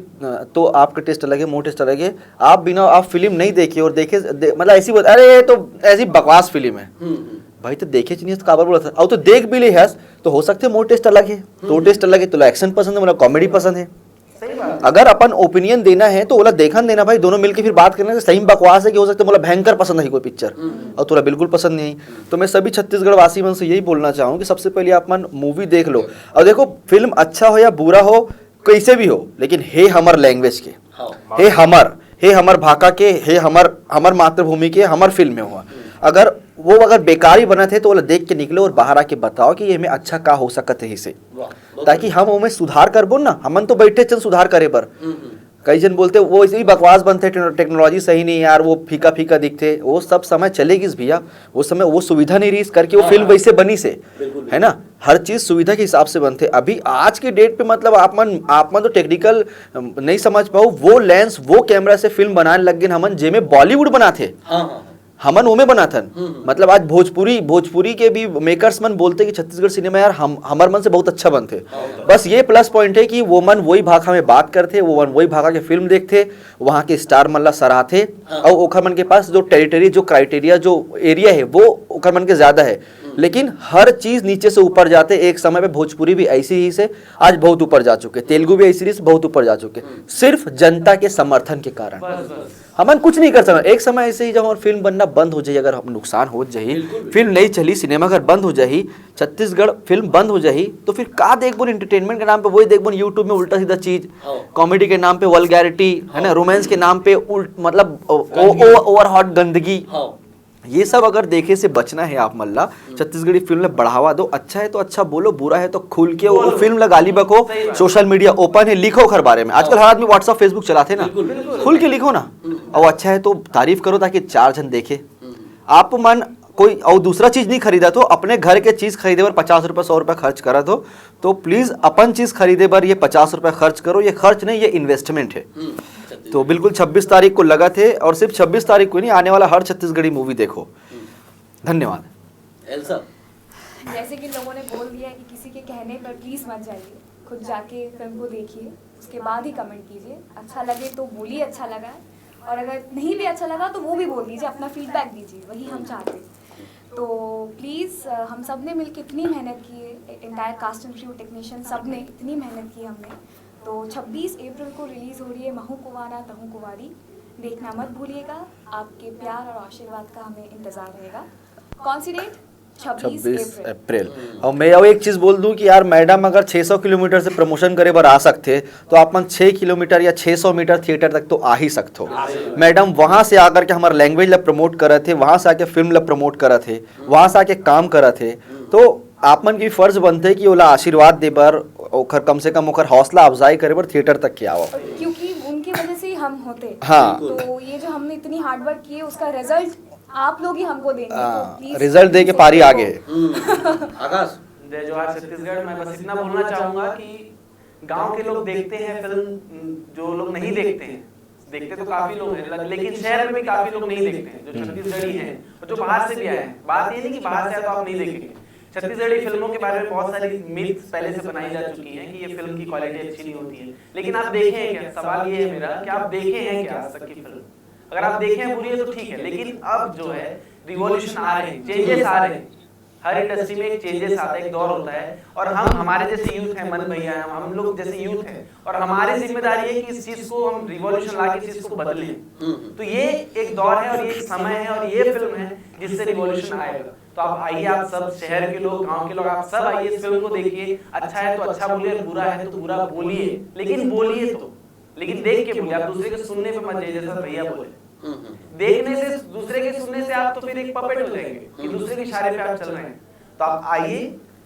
तो आपका टेस्ट अलग है मोर टेस्ट अलग है आप बिना आप फिल्म नहीं देखे और मतलब ऐसी अरे तो ऐसी बकवास फिल्म है भाई तो देखे चाहिए तो काबर बोला था और तो देख भी ले हस तो हो सकते मोर टेस्ट अलग है तो टेस्ट अलग है तो एक्शन पसंद है मतलब कॉमेडी पसंद है। अगर अपन ओपिनियन देना है तो बोला देखन देना भाई दोनों मिलके फिर बात करने से सही बकवास है कि हो सकता है बोला भयंकर पसंद है कोई पिक्चर और थोड़ा बिल्कुल पसंद नहीं। तो मैं सभी छत्तीसगढ़ वासी मन से यही बोलना चाहूँ कि सबसे पहले आप मन मूवी देख लो और देखो फिल्म अच्छा हो या बुरा हो कैसे भी हो लेकिन हे हमर लैंग्वेज के हे हमर भाषा के हे हमर मातृभूमि के हमर फिल्म में हुआ अगर बेकारी बना थे तो वो देख के निकलो और बाहर आके बताओ कि ये में अच्छा का हो सकते है इसे ताकि हम उमें सुधार करबो ना हमन तो बैठे चल सुधार करे पर कई जन बोलते वो इसी बकवास बनते टेक्नोलॉजी सही नहीं यार वो फीका फीका दिखते वो सब समय चलेगी भैया वो समय वो सुविधा नहीं रही करके वो फिल्म वैसे बनी से है ना हर चीज सुविधा के हिसाब से बनते। अभी आज के डेट पे मतलब आप मन तो टेक्निकल नहीं समझ पाओ वो लेंस वो कैमरा से फिल्म बनाने लग गए हमन जेमे बॉलीवुड बनाते हमन ओमे बनाथन मतलब आज भोजपुरी के भी मेकर्स मन बोलते कि छत्तीसगढ़ सिनेमा यार हमर मन से बहुत अच्छा बनते। बस ये प्लस पॉइंट है कि वो मन वही भाषा में बात करते वो मन वही भाषा के फिल्म देखते वहाँ के स्टार मन ला सराहते और ओखर मन के पास जो टेरिटरी जो क्राइटेरिया जो एरिया है वो ओखर मन के ज्यादा है लेकिन हर चीज नीचे से ऊपर जाते। एक समय पे भोजपुरी भी ऐसी ही से आज बहुत ऊपर जा चुके, तेलुगु भी ऐसी से बहुत ऊपर जा चुके, सिर्फ जनता के समर्थन के कारण। हम कुछ नहीं कर सकते। एक समय ऐसे ही जब हमारी फिल्म बनना बंद हो जाए, अगर हम नुकसान हो जाए, फिल्म नहीं चली, सिनेमा घर बंद हो जाए, छत्तीसगढ़ फिल्म बंद हो जाए, तो फिर का देखबो एंटरटेनमेंट के नाम पे, वही देखबो यूट्यूब में उल्टा सीधा चीज, कॉमेडी के नाम पे वल्गैरिटी, है ना, रोमांस के नाम पे मतलब ओवर हॉट गंदगी, ये सब अगर देखे से बचना है आप मल्ला, छत्तीसगढ़ी फिल्म में बढ़ावा दो। अच्छा है तो अच्छा बोलो, बुरा है तो खुल के वो फिल्म ला गाली बको। सोशल मीडिया ओपन है, लिखो हर बारे में। आजकल हर आदमी व्हाट्सएप फेसबुक चलाते ना, खुल के लिखो ना। और अच्छा है तो तारीफ करो ताकि 4 जन देखे। आप मन कोई और दूसरा चीज नहीं खरीदा तो अपने घर के चीज खरीदे पर 50 रुपये 100 रुपये खर्च करा तो प्लीज अपन चीज खरीदे पर ये 50 रुपये खर्च करो। ये खर्च नहीं, ये इन्वेस्टमेंट है। तो बिल्कुल 26 तारीख को लगा थे, और सिर्फ 26 तारीख को नहीं, आने वाला हर छत्तीसगढ़ी मूवी देखो। धन्यवाद। एल्सा, जैसे कि लोगों ने बोल दिया कि किसी के कहने पर प्लीज मत जाइए, खुद जाके फिल्म को देखिए, उसके बाद ही कमेंट कीजिए। अच्छा लगे तो बोलिए अच्छा लगा है, और अगर नहीं भी अच्छा लगा तो वो भी बोल दीजिए, अपना फीडबैक दीजिए, वही हम चाहते हैं। तो प्लीज़ हम सब ने मिलकर इतनी मेहनत की है, entire cast and crew, technician, सब ने इतनी मेहनत की हमने। तो 26 अप्रैल को रिलीज़ हो रही है महू कुंवारा तहु कुंवारी, देखना मत भूलिएगा। आपके प्यार और आशीर्वाद का हमें इंतज़ार रहेगा। कौन सी डेट? 26 अप्रैल। और मैं अब एक चीज बोल दूं कि यार मैडम अगर 600 किलोमीटर से प्रमोशन करे बार आ सकते तो अपन 6 किलोमीटर या 600 मीटर थिएटर तक तो आ ही सकते हो। मैडम वहां से आकर के हमारे लैंग्वेज ला प्रमोट करे थे, वहां से आके फिल्म ला प्रमोट करे थे, वहां से आके काम करे थे। तो आपमन की फर्ज बनते कि ओला आशीर्वाद दे बर, ओखर कम से कम ओखर हौसला अफजाई करे बर थिएटर तक के आओ, क्योंकि उनकी वजह से ही हम होते। हाँ। तो ये जो हमने इतनी हार्ड वर्क की है उसका रिजल्ट आप लोग ही हमको देंगे। तो प्लीज रिजल्ट दे के पारी आगे। आकाश, जय जोहार छत्तीसगढ़। मैं बस इतना बोलना चाहूंगा कि गांव के लोग देखते हैं फिल्म, जो लोग नहीं देखते हैं, देखते तो काफी लोग हैं, लेकिन शहर में भी काफी लोग नहीं देखते हैं जो छत्तीसगढ़ी हैं और जो बाहर से भी आए हैं। बात ये नहीं कि बाहर से आए तो आप नहीं देखेंगे। छत्तीसगढ़ी फिल्मों के बारे में बहुत सारी मिथ्स पहले से बनाई जा चुकी हैं कि ये फिल्म की क्वालिटी अच्छी नहीं होती है, लेकिन आप देखे हैं क्या? सवाल ये है मेरा कि आप देखे हैं क्या आज तक की फिल्म? अगर आप देखे हैं बुरी है तो ठीक है, लेकिन अब जो है रिवॉल्यूशन आ रहे हैं, चेंजेस आ रहे हैं। हर इंडस्ट्री में एक चेंजेस आता है, एक दौर होता है, और हम हमारे जैसे यूथ हैं, मन भैया हैं, हम लोग जैसे यूथ हैं, और हमारी जिम्मेदारी है कि इस चीज को हम रिवॉल्यूशन ला के इस चीज को बदलें। तो ये एक दौर है और ये एक समय है और ये फिल्म है जिससे रिवॉल्यूशन आएगा। तो आप आइए, आप सब शहर के लोग, गांव के लोग, आप सब आइए, इस फिल्म को देखिए। अच्छा है तो अच्छा बोलिए, बुरा है तो बुरा बोलिए, लेकिन बोलिए तो, लेकिन देख के बोलिए। आप दूसरे के सुनने पे मत जाइए, जैसा भैया बोले। देखने से, दूसरे के सुनने से आप तो फिर एक पपेट हो जाएंगे कि दूसरे के इशारे पे आप चल रहे हैं। तो आप आइए,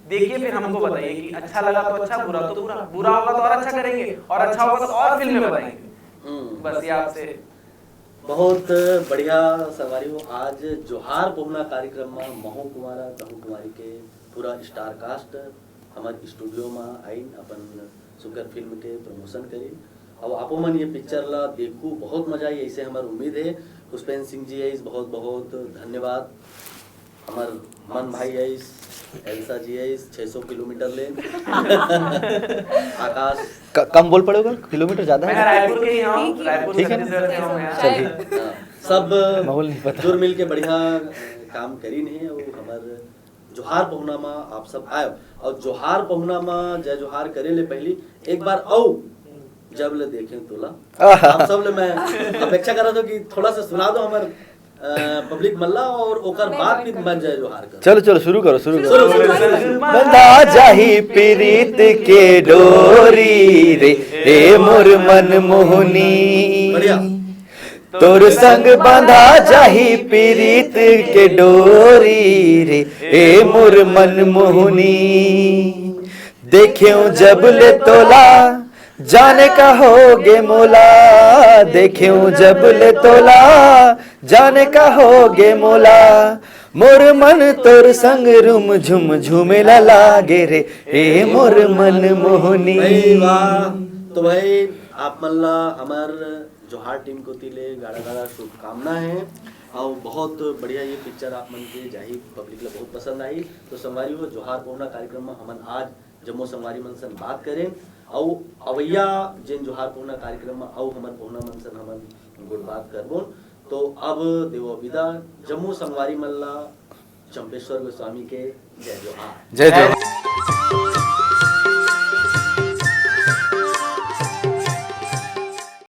देखिए, फिर हमको बताइए कि अच्छा लगा तो अच्छा, बुरा तो बुरा, बुरा होगा तो और अच्छा करेंगे, और अच्छा होगा तो और फिल्में बनाएंगे। बस ये आपसे बहुत बढ़िया संगवारी हो। आज जोहार पहुना कार्यक्रम में महू कुंवारा तहु कुंवारी के पूरा स्टार कास्ट हमारे स्टूडियो में आइन, अपन सुकर फिल्म के प्रमोशन करी। और आपो मन ये पिक्चर ला देखू, बहुत मजा आई, ऐसे हमारी उम्मीद है। पुष्पेंद्र सिंह जी आइस, बहुत बहुत धन्यवाद। हमार मन भाई आइस, एल्सा जी आइस, 600 किलोमीटर ले। आकाश कम बोल पड़ेगा, किलोमीटर ज्यादा है। मैं रायपुर के ही हूं, रायपुर ठीक है। छत्तीसगढ़ से हूं मैं। चलिए, सब माहौल नहीं पता। जुड़ मिल के बढ़िया काम करी नहीं। और हमारे जोहार पहुना में आप सब आयो, और जोहार पहुना में जय जोहार करे ले पहली एक बार आओ, जब ले देखें तोला आप सब ले मैं अपेक्षा कर रहा था कि थोड़ा सा सुना दो हमारे पब्लिक मल्ला, और ओकर बाद भी बन जाए जोहार कर। चलो चलो शुरू करो, शुरू करो। बंधा जाही प्रीत के डोरी रे, ए मोर मन मोहनी, बढ़िया। तोर संग बंधा जाही प्रीत के डोरी रे, ए मोर मन मोहनी, देख्यूं जब ले तोला जाने का होगे मोला, देख्यूं जब ले तोला जाने का होगे मोला, मोर मन तोर संग रुम झुम झुमेला लागे रे, ए मोर मन मोहनी। भाई वाह। तो भाई आप मल्ला हमार जोहार टीम को तिले गाड़ा गाड़ा शुभकामना है, और बहुत बढ़िया ये पिक्चर आप मन के जाही पब्लिक ला बहुत पसंद आई। तो संगवारी हो जोहार पहुना कार्यक्रम में हमन आज जम्मू संगवारी मन सन बात करें, और अवैया जिन जोहार पहुना कार्यक्रम में आओ हमन पहुना मन सन हमन गुड बात करबोन। तो अब देवो विदा, जम्मू संगवारी मल्ला चंपेश्वर गोस्वामी के जय जोहार। जय जोहार।